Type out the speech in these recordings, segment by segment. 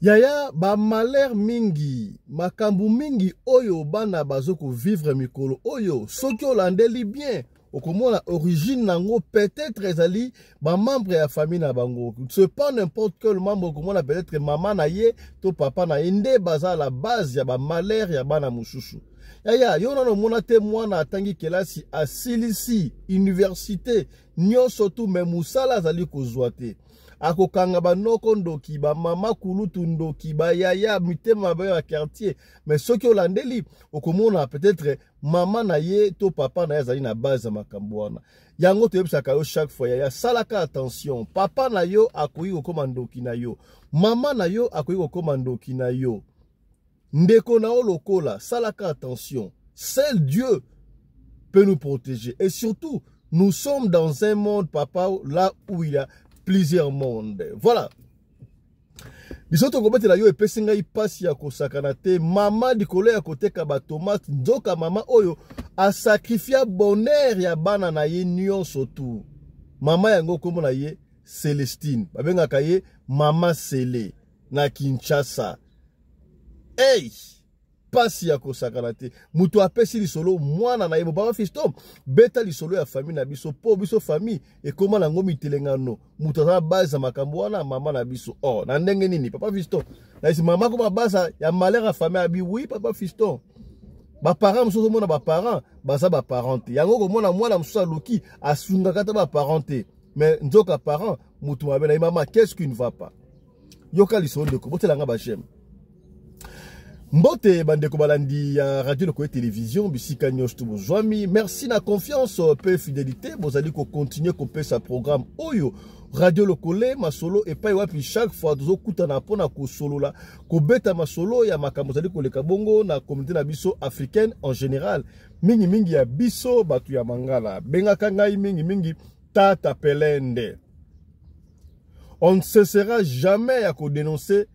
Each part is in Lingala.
Yaya ba malheur mingi, makambu mingi oyo bana bazoko vivre mikolo oyo, soki olandeli bien, okomona origine nango peut-être ezali ba membre ya famille na bango. C'est pas n'importe quel membre okomona peut-être maman na ye to papa na ye nde baza la base ya ba malheur ya bana mususu. Yaya yo nano mona te mwana atangi kelasi asilisi université nyonso tu me musala azali kozwa te. Akokanga banoko ndoki ba mama kulutu ndoki ba yaya mitema ba ya quartier mais soki olandeli okomona peut-être mama na ye to papa na ye azali na base ya makambo wana yango toyebisaka yo chaque fois yaya salaka attention papa na yo akoyi kokoma ndoki na yo mama na yo akoyi kokoma ndoki na yo ndeko na o lokola salaka attention seul Dieu peut nous protéger et surtout nous sommes dans un monde papa là où il y a plusieurs mondes. Voilà. Bisoto kobete la yo epesinga ipasi ya kosakana te mama dikolo ya koteka ba tomate nzoka mama oyo a sacrifier bonheur ya bana na ye nyonso tu. Mama yango kombo na ye Célestine. Babengaka ye mama Sele na Kinshasa. Hey! Pasi ya kosakana te mutu apesi lisolo mwana na ye baba fisto beta lisolo ya famille na biso po biso famille e koma nango mitelengano mutu na base ya makambo wana mama na biso oh na ndenge nini papa fisto na isi mama ko base ya malheur ya famille abi oui papa fisto ba parents muso mona ba parents baza ba parents yango ko mona mwana muso luki asunga kata ba parents mais nzoka parents mutu mabe na mama qu'est-ce qui ne va pas yoka lisolo de ko botelanga ba j'aime. Mbote bandeko balandi ya radio lokoye télévision bisika nyos tubozwami merci na confiance pe fidélité bozali ko continuer ko pesa programme oyo radio lokole masolo et pa wapi chaque fois dozo kutana pona ko solola ko beta masolo ya makambo zali ko leka bongo na communauté na biso africaine en général mingi ya biso batu ya mangala bengaka ngai mingi tata pelende on ne cessera jamais à ko dénoncer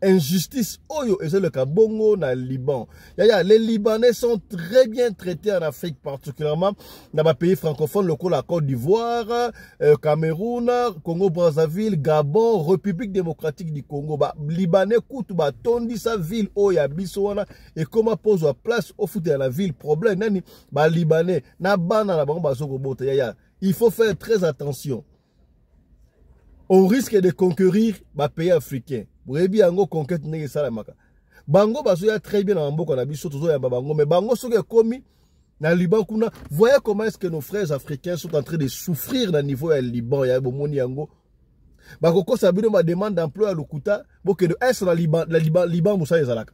injustice oyo et le kabongo na Liban. Yaya, les Libanais sont très bien traités en Afrique, particulièrement dans les pays francophones, locaux, la Côte d'Ivoire, Cameroun, Congo-Brazzaville, Gabon, République démocratique du Congo. Ba Libanais coûte ba tondi sa ville oya bisoana et comment pose la place au foot de la ville problème nani ba Libanais na bana la bango bazoko bote yaya. Il faut faire très attention. On risque de conquérir les pays africains. Rebi ango conquête nenge salamaka. Bango baso ya très bien na mboko na biso tozo ya bango mais bango soki komi na Liban kuna voyez comment est-ce que nos frères africains sont en train de souffrir na niveau ya Liban ya bomoni yango. Bakoko sabino ba demande d'emploi à Lokuta boke de est na Liban musa ezalaka.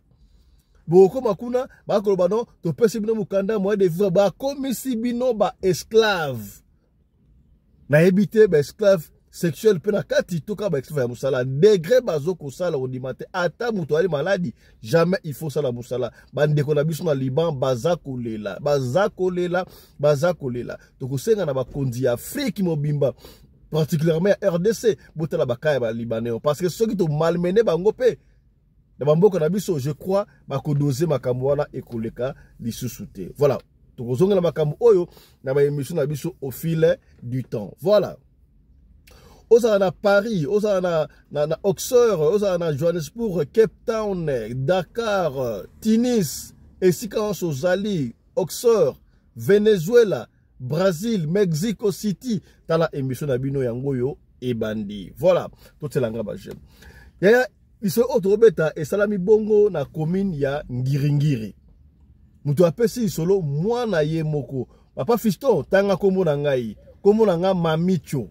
Boko makuna bakolo bano to pesi bino mukanda moyen de vivre ba komisi bino ba esclave. Na ebité ba esclave sexuel pena kati toka ba extra ya musala degré bazoko sala ondimate ata muto ali maladi jamais il faut sala musala bandeko na biso na Liban bazakolela tokosenga na bakonzi ya Afrique mobimba particulièrement ya RDC botala bakaya ba libanais parce que ceux qui to malmené bango pe na bamboko na biso je crois bakodoser makambo wana ekoleka lisusu te voilà tokozonga na makambo oyo na ba émission na biso au fil du temps voilà. Osa na Paris, osa na Oxford, osa na Johannesburg, Cape Town, Dakar, Tunis, esika Sozali, Oxford, Venezuela, Brésil, Mexico City, tala émission na bino yango yo ebandi. Voilà, tout c'est l'angra bajem. Yaya iso otobeta e salami bongo na commune ya Ngiringiri. Mutu apesi solo mwana ye moko. Papa fiston tanga kombo na ngai, kombo na nga Mamicho.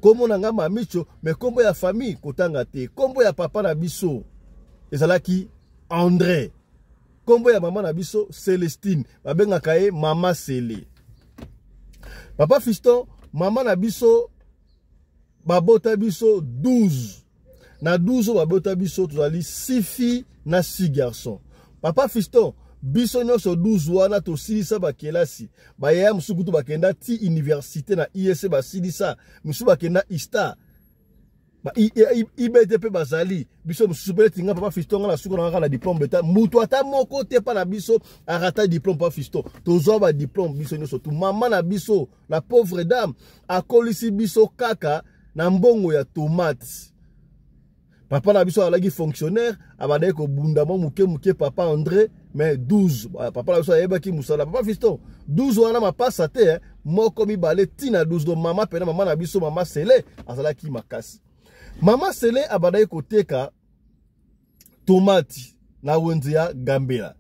Kombo na nga Mamicho, mais kombo ya famille kotanga te. Kombo ya papa na biso ezalaki André. Kombo ya maman na biso Célestine. Babengaka ye mama Sele. Papa fiston, maman na biso babota biso 12. Na 12 babota biso tozali 6 filles na 6 garçons. Papa fiston biso nyonso 12 wana to silisa bakelasi bayaya musukutu bakenda ti université na IEC basilisa musu bakenda ISTA ba IBTP bazali biso mususu pele tinga papa fiston na suko na kala diplôme beta mutu ata moko te pa na biso arata diplôme papa fiston tozo ba diplôme biso nyonso tu mama na biso la pauvre dame akolisi biso kaka na mbongo ya tomate Papa na biso alaki fonctionnaire, abandé ko bunda mo muke papa André, mais 12. Papa na biso ayebaki musala. Papa Fiston, 12 wana ma passa te, moko mi balé tina 12 do mama pena mama na biso mama Sele, azalaki makasi. Mama Sele abandé ko teka tomate na wenze ya Gambela.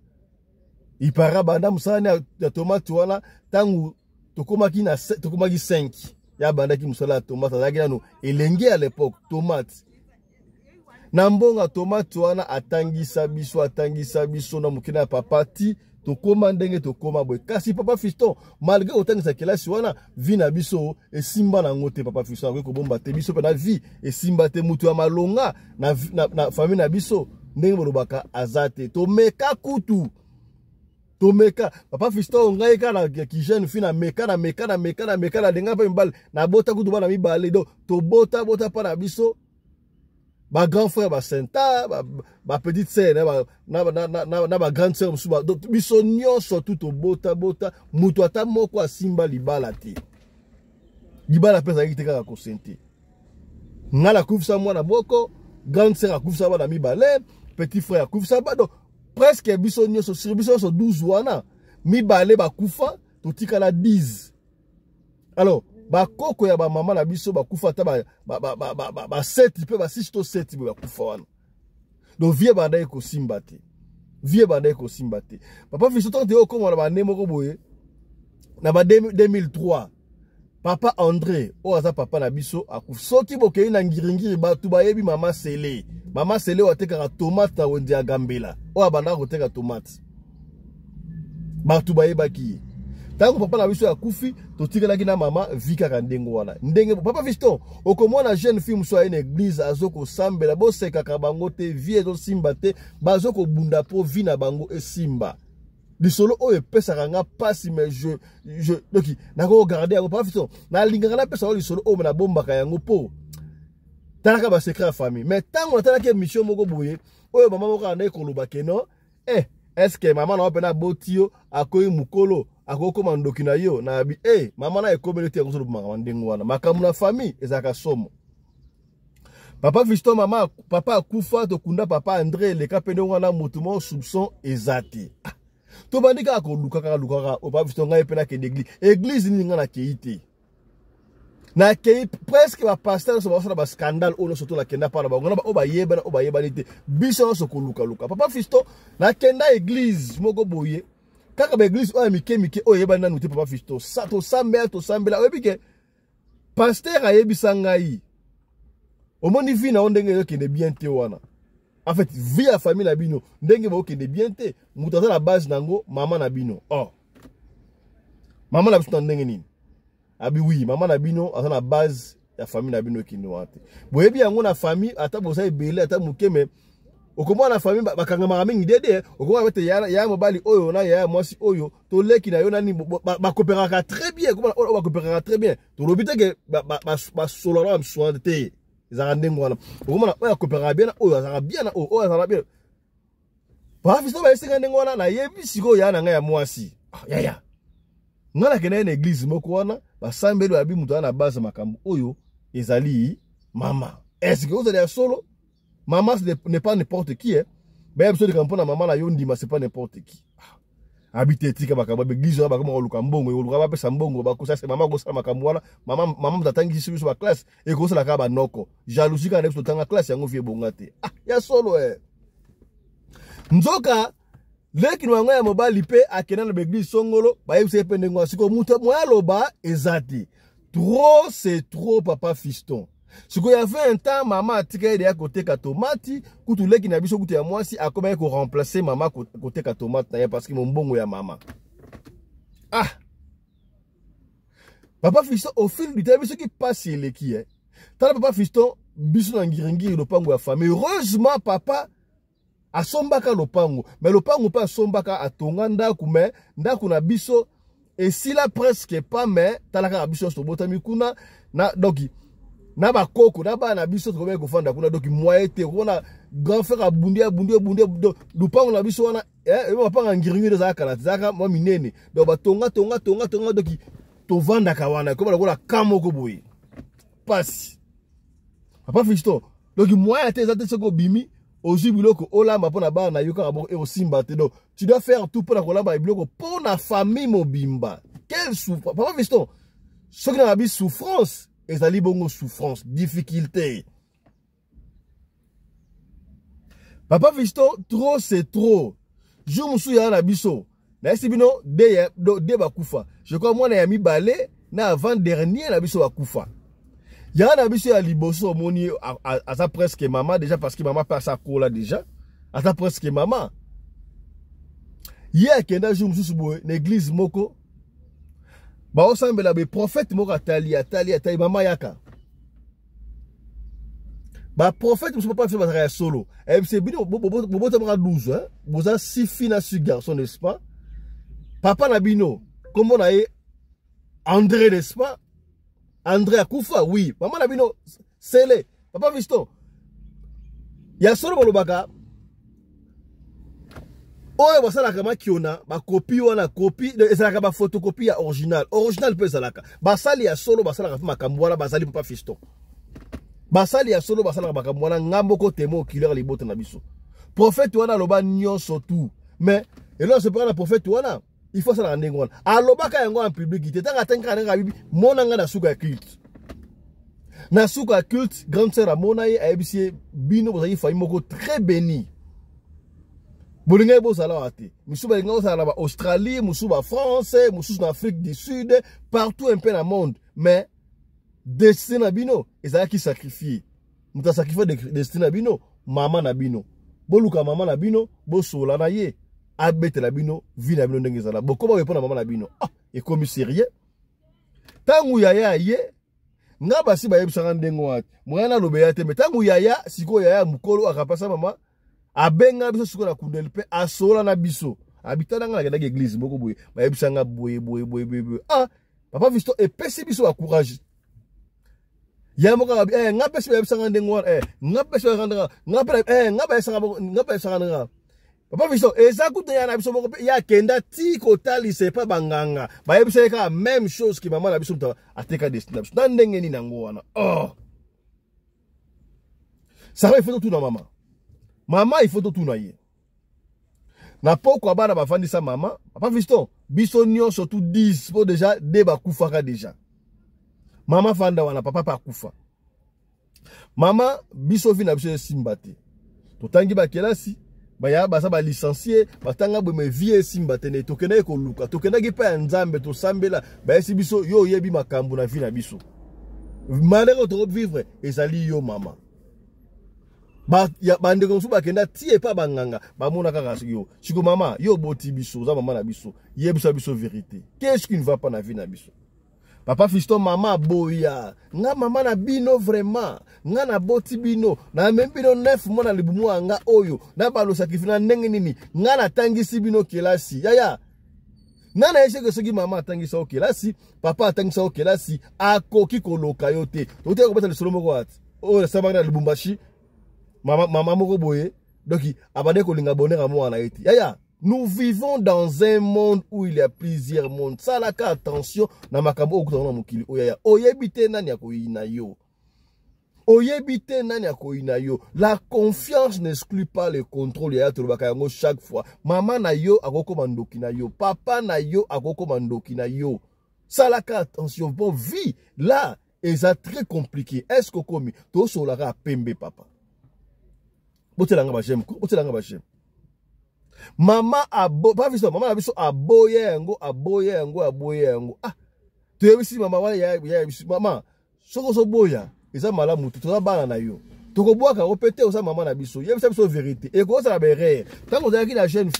Ipara banda musala ya tomate wana tangu tokomaki 5. Ya banda ki musala tomate azalaki nano elenge à l'époque tomate. Nambonga tomate wana atangisa biso na mukina ya papa ti tokoma ndenge tokoma boy. Kasi papa Fiston malgré otangisa kelasi wana vi na biso esimba na ngote papa Fiston ko bomba te biso pe na vi esimba te mutu ya malonga na famille na biso ndenge bolobaka azate to meka kutu to meka papa Fiston ngai kana ki jeune fina meka na denga pa mbal na bota kutu bana mibale do to bota pa na biso ba grand frère ba senta ba petite sœur na ba grande sœur musuba donc biso nyonso tout to bota mutu ata moko asimba libala te libala pesa ki te kaka ko sente ngala kufisa mwana boko grande sœur akufisa bana mibale petit frère akufisa ba donc presque biso nyonso sur biso so 12 wana mibale ba kufa to tikala 10 alors ba koko ya ba mama na biso ba kufa ta ba 7 pe ba 6 to 7 ba kufa wana donc vie banda eko simba te papa Fiston te okoma na ba nemo ko boye na ba 2003 papa André o aza papa na biso akufa soki bokei na ngiringiri ba tu ba yebi mama Sele wateka tomate na wenze ya Gambela o abanda ko teka tomate ba tu ba yebaki tango papa na biso ya kufi totikelaki na mama vika kandengo wana ndenge papa Fiston okomona jeune fille muso ya église azoko sambela bo seka ka bango te vie zo simba te bazoko bunda po vina bango esimba lisolo oyo pesa nga pasi mais je donc nako garder yango papa Fiston na linganga na pesa lisolo oyo na bomba ka yango po talaka ba secret famille mais tango natalaki mission moko boye oyo mama moko anaye koloba keno est-ce que mama na opena botio akoyi mukolo akokoma ndoki na yo na bi mama na ekomeli ya kozolo mama ndengo wana makamu na famille ezaka somo papa Fiston mama papa akufa to kunda papa André le kapende wana mutumo soupçon ezati to bandika ko lukaka o papa Fiston ngai pena ke église ni ngana keite na kei presque ba pasteur so ba scandale ono soto la kenda para ba ngona ba yeba nite biso so ko luka papa Fiston na kenda église moko boye kaka ba église oyo mike oyo yeba nanu te papa Fiston to sambela oyebi ke pasteur ayebisa ngai omoni vi na ondenge yo kende bien te wana en fait vie ya famille na bino ndenge ba okende bien te mutu aza na base nango mama na bino mama na biso ndenge nini abi oui mama na bino aza na base ya famille na bino kende wate boyebi yango na famille ata bosa ebele ata mukeme okomwa na famille bakanga mingi dede okomwa bete ya mobali oyo na ya mwasi oyo to leki na yo nani ba coopérera très bien comment ba coopérera très bien to lobite ke ba solora msoande te za ndengo wana okomwa na oyo coopérera bien oyo za bien oyo za bien pa Fiston ba esenga ndengo wana na yebi siko ya na nga ya mwasi ya ngana kena na église moko wana ba sambelo abi mutu na base makambo oyo ezali mama est-ce que vous allez solo maman n'est pas n'importe qui ben besoin de campona maman na yondi mais c'est pas n'importe qui habite tika makambo église ba kama luka mbongo yo luka ba pesa mbongo ba ko ça c'est maman ko sala makambo wana maman mtatangi sibiso ba classe et ko sala ka ba noko jalousie kana ko tanga classe yango vie bongate ya solo nzoka leki no ngaya mobali pe akena na église songolo ba yebise pe ndengo siko muto moya loba ezati trop c'est trop papa Fiston siko ya fait un temps maman atika de côté ka tomate kutu leki na biso kutu ya mwasi akoma ko remplacer maman côté ka tomate na parce que mon mbongo ya maman papa Fiston au fil du temps biso qui passe leki tala papa Fiston biso na ngiringi lopango ya famille heureusement papa asombaka lopango mais lopango pa asombaka atonga ndaku mais ndaku na biso et si là presque pas mais talaka na biso so botami kuna na doki na ba koko na ba na biso to ko fanda kuna doki moye te kuna grand frère abundia lopango na biso wana papa ngiringi de zaka zaka mo minene do ba tonga doki to vanda ka wana ko ba lokola kamoko boye passe papa Fiston Donc moi tes até ce ko bimi ozu biloko olamba pona ba na yoka bo e osimba te. Donc tu dois faire tout pour kolamba biloko pour la famille mobimba. Quelle souffrance. Papa Fiston, ce qui n'a pas souffrance, et ça bongo souffrance, difficulté. Papa Fiston, trop c'est trop. Je me souviens na biso. Na sibino de bakufa. Je crois moi na yami balé na avant dernier na biso bakufa. Ya na biso ya liboso moni à ça presque maman déjà parce que maman passe à cola déjà. À ça presque maman. Hier kenda jour mususu boye na église moko. Ba osambela be prophète moko atali maman yaka. Ba prophète mususu pas faire ba solo. Et c'est bino bobo 12 hein. Vous avez 6 filles na 6 garçons n'est-ce pas? Papa na bino comment na ye André n'est-ce pas? André Akoufa, oui. Maman Nabino, c'est le. Papa Fiston. Il y a solo bolobaka. Oye, basala kama kiona, ba copie wana copie, ezalaka ba photocopie ya original. Original pe ezalaka. Basali ya solo basala ka makambo wana basali Papa Fiston. Basali ya solo basala ka makambo wana ngambo ko temo killer libote na biso. Prophète wana loba nyonso tout. Mais et là c'est pas la prophète wana. Il faut ça la ndengwana. Alobaka yango en public, tanga tanga bibi monanga na suka culte. Na suka culte, grande sœur Amona ye abc bino bozali famille moko très béni. Bolinga bo sala wate. Musuba linga sala ba Australie, musuba France, musuba Afrique du Sud, partout un peu dans le monde. Mais destin bino, ezala ki sacrifier. Muta sacrifier destin bino, maman na bino. Boluka maman na bino, bo sola na ye. Abete la bino, vi na bino ndenge zala. Bokoma répondre à maman la bino. Ah, et comme sérieux. Tangu yaya ye, nga basi ba yebisa ndenge wati. Mwana lobeya te, mais tangu yaya, siko yaya mukolo akapasa mama, abenga biso siko na kundelpe, asola na biso. Habitana nga na église boko boye. Ba yebisa nga boye. Ah, Papa Fiston epesi biso a courage. Ya moka nga pesi ba yebisa ndenge wati. Nga pesi ba nga yebisa Papa Fiston, ezakuta ya na biso moko ya kenda ti kotali c'est pas banganga. Ba yebisa ka même chose ki maman na biso mta ateka destin na biso. Na ndenge ni nango wana. Oh. Ça va il faut tout na maman. Maman il faut tout na ye. Na poko bana bafandi sa maman. Papa Fiston, biso nyo surtout 10 pour déjà déba kufaka déjà. Maman fanda wana papa pa kufa. Maman biso vi na biso simbate. Totangi ba kelasi. Baya basa ba licencié batanga bwe vie simba tene tokena ko luka tokena ki pa nzambe to sambela ba esi biso yo yebi makambu na vie na biso malheur to vivre ezali yo mama ba ya bande ko suba kenda tie pa banganga ba mona kaka yo chiko mama yo boti biso za mama na biso yebisa biso vérité qu'est-ce qui ne va pas na vie na biso. Papa Fiston mama boya nga mama na bino vraiment nga na boti bino na même bino 9 mois na libumu nga oyo na balo sacrifice ndenge nini nga na tangisi bino kelasi yaya nana ese que soki mama tangisa o kelasi papa tangisa o kelasi akoki koloka yo te ote ko beta le solo moko ati o sa bana Lubumbashi mama moko boye donc abade ko linga bonera mo na eti yaya. Nous vivons dans un monde où il y a plusieurs mondes. Ça la ka attention na makambo okutana mukili oyaya. Oyebite nani akoyina yo. Oyebite nani akoyina yo. La confiance n'exclut pas le contrôle ya tolobaka yango chaque fois. Maman na yo akoko mandoki na yo. Papa na yo akoko mandoki na yo. Ça la ka attention. Bon vie là, c'est très compliqué. Est-ce que komi to solara pembe papa. Botelanga ba j'aime. Botelanga ba j'aime. Mama pas vu ça, maman a vu ça aboye yango. Ah, tu as vu si maman wa ya maman, soko boya, eza malamu tu to bana na yo. Toko boa ka opete osa maman na biso. Yebisa biso vérité. Et ko ça la berere. Tant qu'on a ki la jeune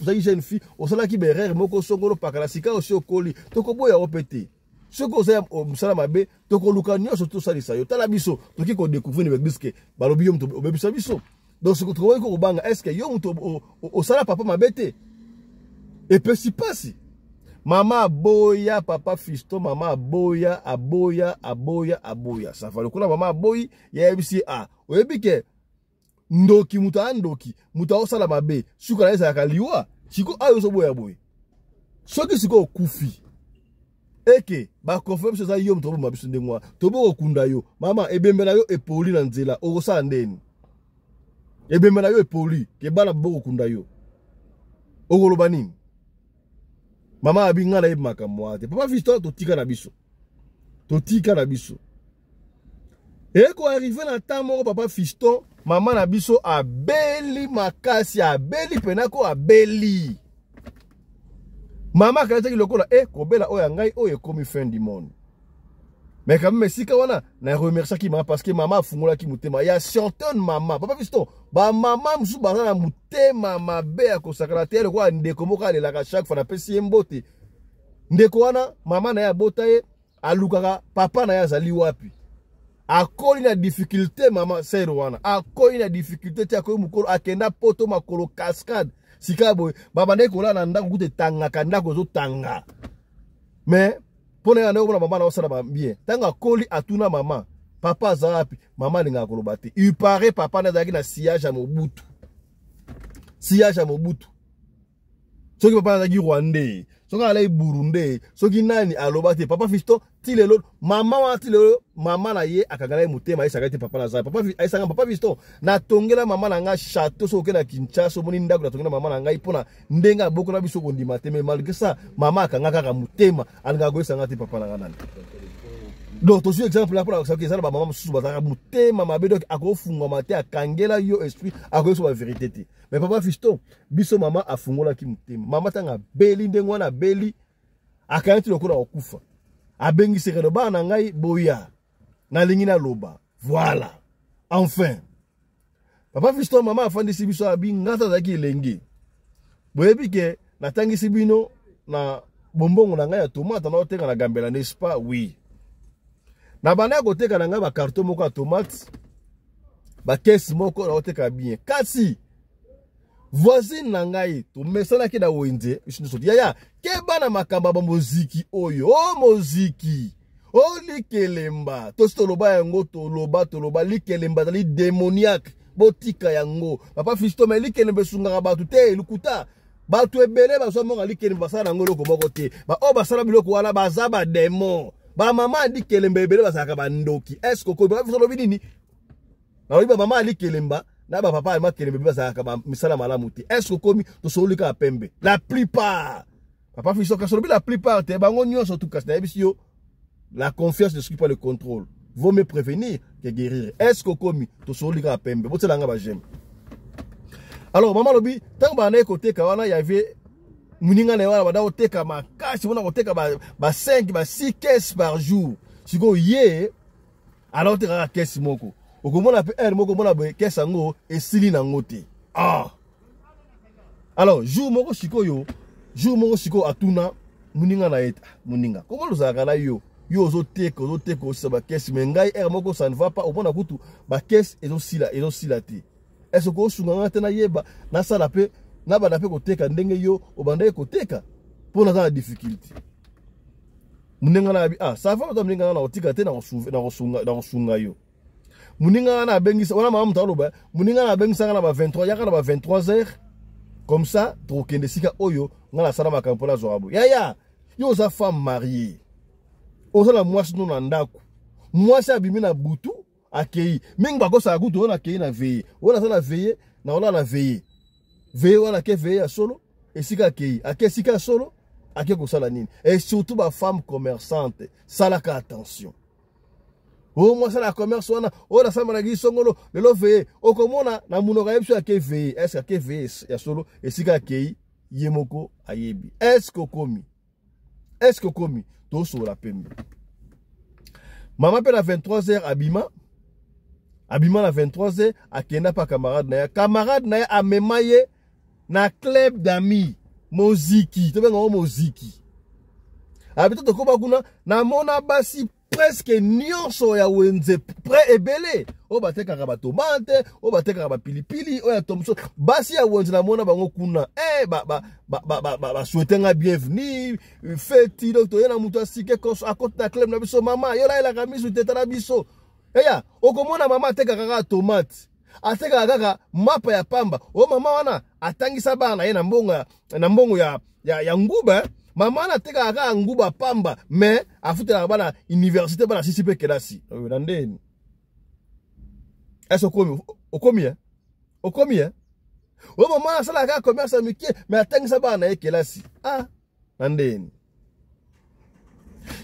fille, on sala ki berere moko songolo pakala sika aussi okoli. Toko boya opete. Soko za musala mabe, toko luka nyonso to salisa yo. Tala biso, toki ko découvrir avec disque balobi yo mto obebisa biso. Donc ce que tu vois ko banga est-ce que yo muto au sala papa mabete et peut si passer maman boya papa Fiston maman boya aboya ça va le coup maman boy ya ebisi a oyebike ndoki muta osala mabe suka na esa kaliwa chiko ayo so boya boy soki siko kufi eke ba confirm ça yo muto mabiso ndengwa to bo kunda yo mama ebembela yo epoli na nzela okosala ndeni Et bien maintenant, est poli. Que bana boko kunda yo. Ogoloba nini. Maman abinga na yebaka mwate. Papa Fiston to tika na biso. To tika na biso. Et quand arrivé na temps moko papa Fiston, maman na biso abeli makasi, abeli penako abeli. Maman kaleta ki lokola kobela oya ngai oye komi fin du monde. Mais quand même sika wana na remercier ki maman parce que maman fungola ki mutema. Ya chantonne maman. Papa Fiston, ba maman musu baza na mutema mabe ya kosakala te ko ndeko moka le la chaque fois na pesi mbote. Ndeko wana maman na ya botaye alukaka papa na ya zali wapi. Akoli na difficulté maman sero wana. Akoli na difficulté ti akoyi mukolo akenda poto makolo cascade. Sika boy baba ndeko la na ndako kute tanga kanda ko zo tanga. Mais pour na ndeko maman na osala ba bien. Tanga koli atuna maman. Papa zapi maman linga kolobate. Il paraît papa na zaki na siège à Mobutu. Siège à Mobutu. Soki papa na zaki Rwandais. Soki ala Burundi. Soki nani alobate papa Fiston ti lelo maman wa ti lelo maman na ye akagala mutema isaka te papa na za papa aisanga papa Fiston na tongela maman na nga château soki na Kinshasa moni ndako na tongela maman na ngai pona ndenga boko na biso kondima te mais malgré ça maman akanga kaka mutema alinga goyesanga te papa na nga nani. Donc to suis exemple là pour ça que ça ba maman susu bazaka mutema mabe donc akofunga mate akangela yo esprit akoyeso ba vérité te. Mais papa Fiston biso maman afungola ki mutema maman tanga beli ndengwa na beli akanti lokola okufa abengi sekelo ba na ngai boya na lingi na loba voilà enfin papa Fiston maman afandisi biso abi ngata zaki elengi boyebi ke natangisi bino na bombongo na ngai ya tomate na oteka na gambela n'est-ce pas? Oui. Na bana koteka na ngai ba carton moko ya tomate ba caisse moko na oteka bien kasi voisine na ngai to mesana ki na wenze yaya ke bana makamba ba muziki oyo o muziki o likelemba to stoloba yango to loba likelemba li démoniaque botika yango papa Fiston me likelemba sunga batu te lukuta batu ebele ba so monga likelemba sala ngo loko moko te ba o basala biloko wana baza ba démon ba mama likelemba ebele basaka ba ndoki est-ce que ko ba Fiston lobi nini na oyiba mama likelemba na ba papa ma kelembe basaka ba misala malamu te est-ce que komi to solika pembe la plupart papa Fiston ka solobi la plupart te bango nyonso tout kas na ebisio la confiance ne suit pas le contrôle. Vaut mieux prévenir que guérir. Est-ce que komi to solika pembe bote langa ba j'aime. Alors maman lobi tant ba na côté kawana y avait muninga na wana ba oteka makasi wana oteka ba 5 ba 6 caisses par jour. Siko ye alors te ka caisse moko. Okomona pe elle moko mona ba caisse ngo esili na ngote. Ah. Alors jour moko siko atuna muninga na eta muninga. Comment nous akala yo zo teko sa ba caisse mengai er moko ça ne va pas opona kutu ba caisse ezo sila te. Est-ce que sunga tena yeba na sala pe na ba na pe koteka ndenge yo obanda koteka pour na difficulté. Muninga na bi ça va to muninga na otika te na osunga yo. Muninga na bengisa wana mama mtaloba muninga na bengisa na ba 23 yaka na ba 23h comme ça to kende sika oyo ngala sala makampola zoabo. Ya yo za femme mariée. Ozala mwasi no na ndako. Mwasi abimi na butu akei. Mingi bakosa akutu ona akei na veye. Ona sala veye na ona na veye. Veye wana ke veye ya solo esika akei. Ake sika solo ake ko sala nini. Et surtout ba femme commerçante, salaka attention. O mwasi na commerce wana ona sama na gisongolo lelo veye. Okomona na munoka yebso ake veye. Est-ce ake veye ya solo esika akei yemoko ayebi. Est-ce que komi sur la pembe. Maman pe na 23h abima na 23h akenda pa camarade na ya amemaye na club d'amis moziki to benga moziki abito to koba kuna na mona basi presque nyonso ya wenze pre ebele o bateka ka tomate o bateka ka pilipili o ya tomso basi ya wenze na mona bango kuna ba souhaiter nga bienvenue feti docteur yana mutu asike koso akota na club na biso mama yo la ela kamisu teta na biso eya okomona mama ateka ka tomate ateka kaka mapa ya pamba o mama wana atangisa bana ye na mbongo ya nguba. Maman na teka aka nguba pamba mais afutela bana université bana sisi pe kelasi. Ndeni. Est-ce okomi hein? Au combien? Au moment où ça la commerce amitié, mais attends ça va na kelasi. Ah, nandeni.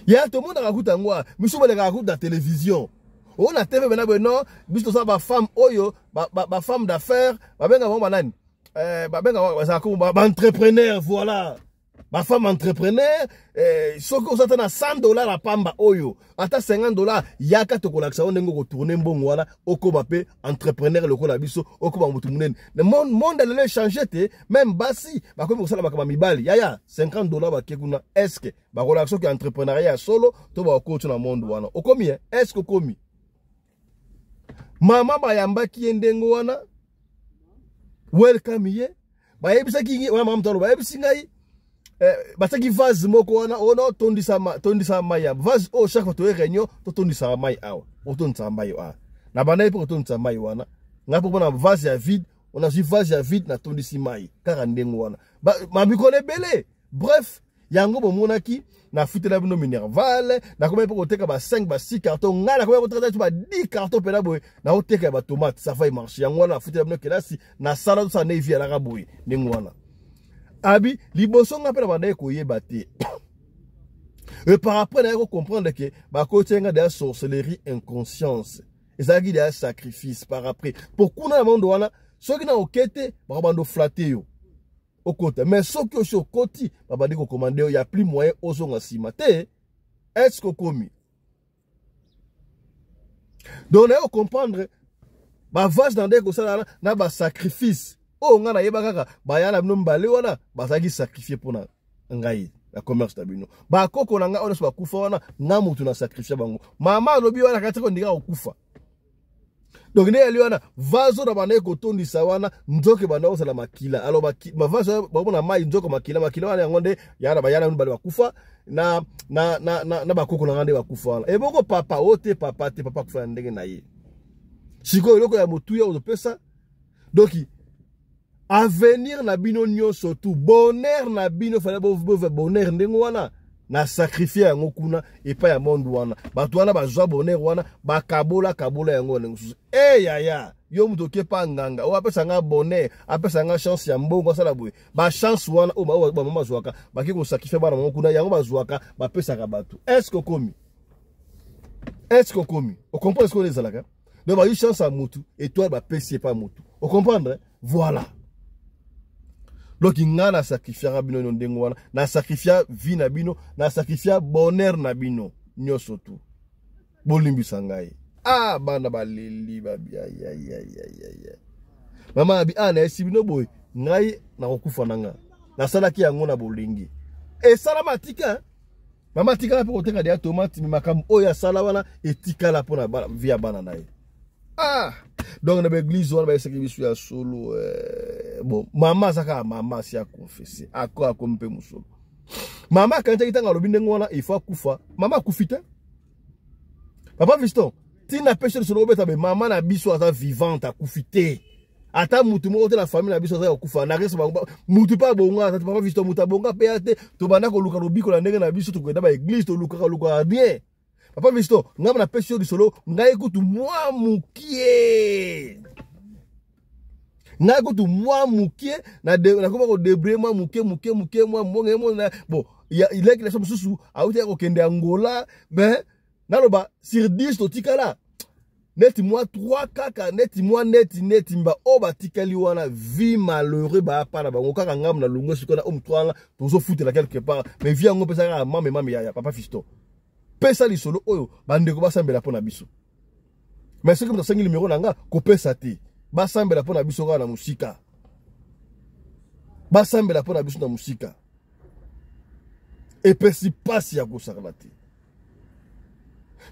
Il y a tout le monde a raconté moi, monsieur va les raconter dans la télévision. On a TV maintenant non, biso ça ba femme oyo, ba femme d'affaires, ba benga bon banane. Ba benga ça comme ba entrepreneur voilà. Ma femme entrepreneur, ce qu'on s'attend à $100 la pamba oyo, ata $50, yaka to kolaksa on nengo retourner mbongo wana, oko bape entrepreneur le kola biso, oko ba mutu munene. Le monde a changé te, même basi, ba comme ça la ba mibali, yaya $50 ba kekuna, est-ce que ba kolaksa ki entrepreneuriat solo, to ba ko na monde wana. Okomi est-ce que komi? Mama ba yamba ki endengo wana. Welcome ye. Ba yebisa ki wana mama tolo ba yebisi ngai. Bataki vase moko wana ono tondisa mai ya vase o chaque fois to réunion to tondisa mai awa o tondisa mai awa na bana ipo tondisa mai wana ngapo bona vase ya vide on a su vase ya vide na tondisi mai kaka ndengo wana ma bikone belé bref yango bomonaki na futela bino minerval na komé pour oteka ba 5 ba 6 cartons ngala komé pour ba 10 cartons pela boy na oteka ba tomate ça va marcher yango wana futela bino kelasi na sala ça na via la raboy ndengo wana Abi, liboso nga pe na banda koyeba te. Et par après, on comprendre que ba côté nga de sorcellerie inconscience. Et ça qui de sacrifice par après. Pourquoi na monde wana, ceux qui na okete, ba bando flatter yo. Au côté, mais ceux qui au côté, ba bandi ko commander, il y a plus moyen ozo nga simate. Est-ce que komi? Donc on comprendre ba vache dans des ko ça na ba sacrifice. Oh, on a yeba kaka bayana bino mbale wana basaki sacrifier pour na ngai la commerce tabino ba koko na nga ona so bakufa wana nga mutu na sacrifier bango mama lobi wana katiko ndika okufa donc ne ali wana vazo na bana ko tondisa wana nzoke bana osala makila alo ba vazo ba bona mai nzoko makila wana ngonde yana bayana mbale bakufa na ba koko na ngande bakufa wana e boko papa ote papa te papa kufa ndenge na ye siko iloko ya mutu ya uzopesa donc avenir na bino nyonso tout bonheur na bino fallait bonheur ndengo wana na sacrifier yango kuna epa ya monde wana bato wana bazwa bonheur wana bakabola yango ndengo yaya yo muto kepa nganga o apesa nga bonheur apesa nga chance ya mbongo sala boye ba chance wana o ba mama zwaka baki ko sacrifier bana mongo kuna yango bazwaka bapesa ka bato est-ce que komi o comprendre ce qu'on les alaka donc ba eu chance à mutu et toi ba pesi pas mutu o comprendre voilà. Donc il y a na sacrifier bino ndengo wana na sacrifier vie na bino na sacrifier bonheur na bino nyoso tu bolimbi sangai ah bana baleli babi ya mama abi ana esi bino boy ngai na kokufa nanga na salaki yango na bolingi e sala matika mama tika pe koteka dia tomate makam oya sala wana etika la pona via bana nae ah donc na l'église on va essayer biso ya solo bon mama saka mama si a confessé akwa kompe musolo mama kanta kitanga lobi ndengo wana il faut kufa mama kufita papa fiston tina pêche solo beta be mama na biso ata vivante akufite ata mutu mo la famille na biso ata kufa na rese mutu pa bonga ata papa fiston muta bonga pe ate to bana ko luka lobiko na ndenge na biso to kwenda ba église to luka bien. Papa Visto, nga na pêche du solo, nga ekutu moi mukie. Nga ekutu moi mukie na koma ko debre moi mukie moi monge mo na bon, il est que les sommes sous a outé ko kende Angola, mais naloba sur 10 to tikala. Net moi 3 kaka net mba o ba tikali wana vie malheureux ba pa na bango kaka ngam na lungo sikona o mtwanga tozo foutre la quelque part, mais vie ngo pesa ka mama ya papa Visto. Pesa li solo oyo bandeko basambela pona biso mais ce que vous avez numéro nanga ko pesa te basambela pona biso kana musika basambela pona biso na musika et pesi pasi ya kosakala te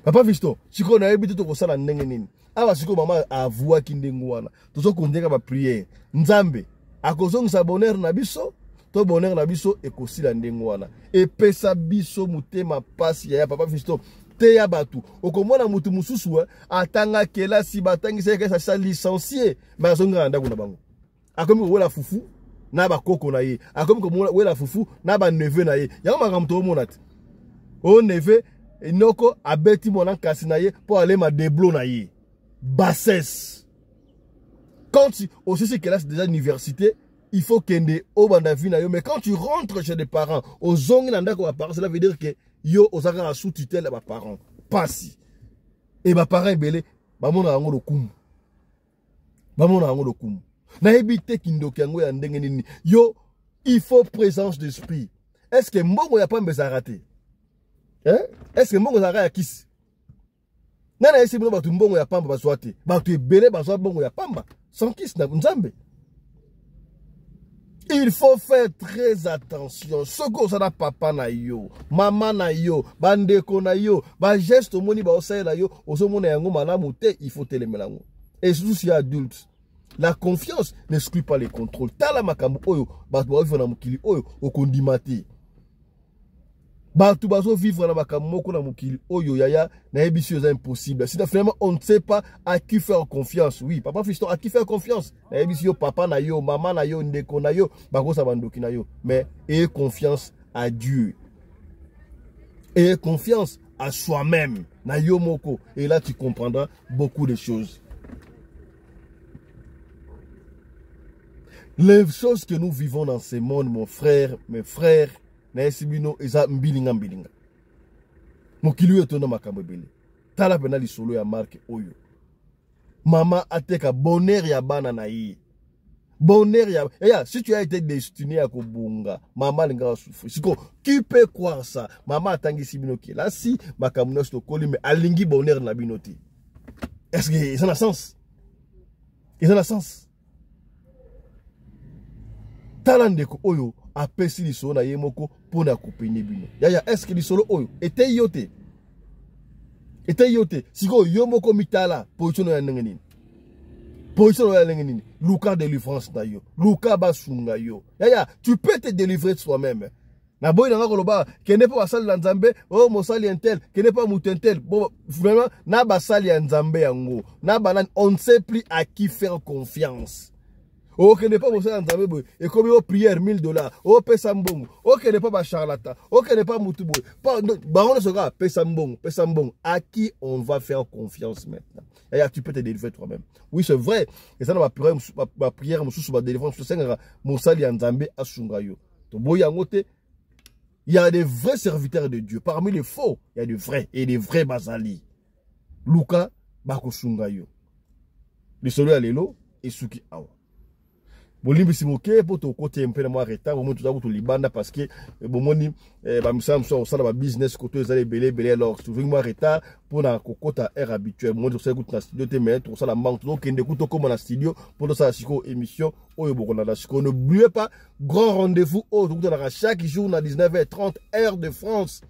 papa Visto siko na ebiti to kosala ndenge nini awa siko mama avua kindengo wana tozo kondeka ba prière nzambe akozongisa bonheur na biso to bonheur na biso ekosila ndengo wana epesa biso mutema pasi ya papa Visto te ya batu okomona mutu mususu atanga kelasi batangisa yeke sa licencié bazonga ndako na bango akomi ko wela fufu na ba koko na ye akomi ko wela fufu na ba neveu na ye yango makamto omona te o neveu inoko abeti mona kasi na ye po ale ma deblo na ye bassesse Quand tu aussi c'est que là c'est déjà l'université, il faut qu'il y ait mais quand tu rentres chez des parents, aux zones cela veut dire que yo osaka sous tutelle les parents. Pas si. Et mes parents belé, bamona yango lokumu. Bamona yango lokumu. Na ebite kindoki yango ya ndenge nini. Yo, il faut présence d'esprit. Est-ce que mbongo ya pamba za raté? Hein? Est-ce que mbongo za ya kisi? Nana esi bino batu mbongo ya pamba bazwate. Batu ebele bazwa mbongo ya pamba. Sans kisi na nzambe. Il faut faire très attention. Ce que ça n'a papa na yo, maman na yo, bandeko na yo, ba geste moni ba osay na yo, oso mona yango malamu te, il faut telemelango. Et surtout si adulte. La confiance n'exclut pas les contrôles. Tala makambo oyo, batu ba vivre na mukili oyo, okondimate. Batu bazo vivre na makambo moko na mukili oyo yaya, na ebisi c'est impossible. Si finalement on ne sait pas à qui faire confiance. Oui, papa fiston à qui faire confiance. Na ebisi yo papa na yo, maman na yo, ndeko na yo, bako sa bandoki na yo. Mais ayez confiance à Dieu. Ayez confiance à soi-même. Na yo moko. Et là tu comprendras beaucoup de choses. Les choses que nous vivons dans ce monde, mon frère, mes frères, na esibino eza mbilinga mbilinga. Mokili yo tona makambo ebele. Tala pena lisolo ya marque oyo. Mama ateka bonheur ya bana na ye. Bonheur ya si tu as été destiné à kobunga, maman linga souffrir. Siko qui peut croire ça? Maman atangi sibino ki là si makambo na sto koli mais alingi bonheur na binoti. Est-ce que ça a sens? Ça a sens? Talandeko oyo apesi lisolo na yemoko pona kopene bino. Yaya est-ce que lisolo oyo était yote? Était yote. Siko yomoko mitala position ya ndenge nini? Position ya ndenge nini? Luka délivrance na yo. Luka basunga yo. Yaya, tu peux te délivrer de soi-même. Na boy nanga koloba kende pa basali la nzambe, oh mosali entel, kende pa mutentel. Bon vraiment na basali ya nzambe yango. Na banane on ne sait plus à qui faire confiance. Ok, n'est pas mon Nzambe, et comme au prière $1000, oh pesambong, ok n'est pas charlatan, ok n'est pas moutoubou, pas baron de ce gars, pesambong, à qui on va faire confiance maintenant? Et tu peux te délivrer toi-même. Oui, c'est vrai. Et ça, ma prière, ma délivrance, mon sali Nzambe à Sungayo. Il y a des vrais serviteurs de Dieu. Parmi les faux, il y a des vrais et des vrais basali. Luka, Bako Sungayo. Le solo à l'élo et Suki Awa. Bolimbi simoke pour ton côté un peu de moi retard au moment tout libanda parce que bomoni ba misam so ça ba business côté les belé alors tu moi retard pour na kokota air habituel moi je sais que na studio te mettre ça la manque donc kende kuto comme na studio pour ça siko émission oyo bokona la siko n'oubliez pas grand rendez-vous au donc dans chaque jour à 19h30 heure de France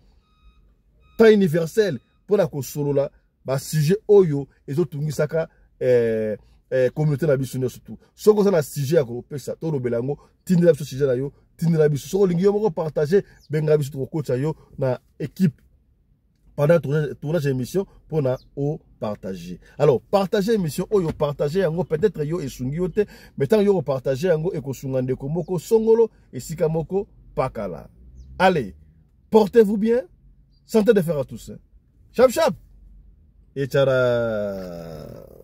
temps universel pour la ko solo là ba sujet oyo et autres ngisaka communauté na biso surtout soko ça na sujet ya ko pesa to lo belango tindela biso sujet na yo tindela biso soko lingi yo moko partager benga biso to coach yo na équipe pendant tournage émission pour na o partager. Alors partager émission oyo partager yango peut-être yo esungi yo te mais tant yo partager yango e ko sunga ndeko moko songolo esika moko pakala. Allez, portez-vous bien, santé de fer à tous. Chap chap et tchara.